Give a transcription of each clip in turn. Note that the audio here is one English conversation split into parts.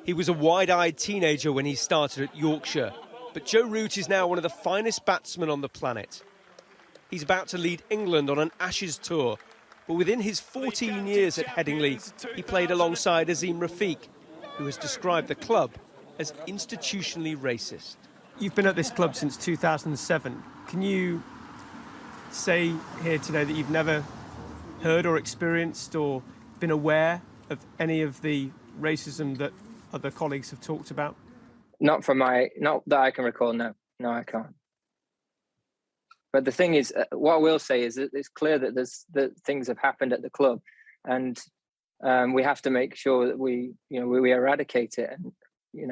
He was a wide-eyed teenager when he started at Yorkshire, but Joe Root is now one of the finest batsmen on the planet. He's about to lead England on an Ashes tour, but within his 14 years at Headingley, he played alongside Azeem Rafiq, who has described the club as institutionally racist. You've been at this club since 2007. Can you say here today that you've never heard or experienced or been aware of any of the racism that other colleagues have talked about? Not that I can recall, no. No, I can't. But the thing is, what I will say is that it's clear that things have happened at the club, and we have to make sure that we eradicate it, and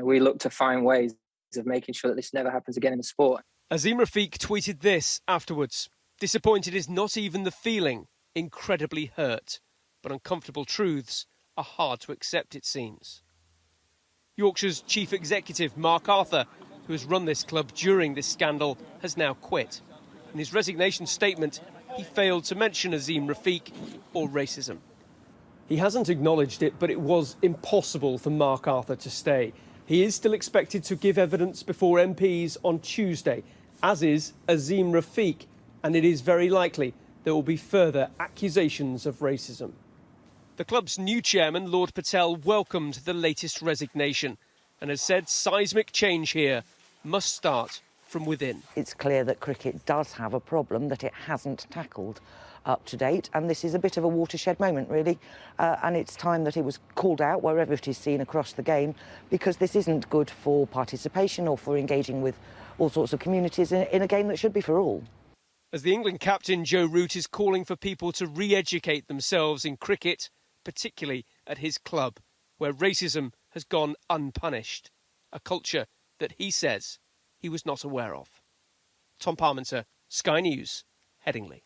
we look to find ways of making sure that this never happens again in the sport. Azeem Rafiq tweeted this afterwards: "Disappointed is not even the feeling, incredibly hurt, but uncomfortable truths are hard to accept, it seems." Yorkshire's chief executive, Mark Arthur, who has run this club during this scandal, has now quit. In his resignation statement, he failed to mention Azeem Rafiq or racism. He hasn't acknowledged it, but it was impossible for Mark Arthur to stay. He is still expected to give evidence before MPs on Tuesday, as is Azeem Rafiq, and it is very likely there will be further accusations of racism. The club's new chairman, Lord Patel, welcomed the latest resignation and has said seismic change here must start from within. It's clear that cricket does have a problem that it hasn't tackled up to date, and this is a bit of a watershed moment, really, and it's time that it was called out wherever it is seen across the game, because this isn't good for participation or for engaging with all sorts of communities in a game that should be for all. As the England captain, Joe Root is calling for people to re-educate themselves in cricket, particularly at his club, where racism has gone unpunished, a culture that he says he was not aware of. Tom Parmenter, Sky News, Headingley.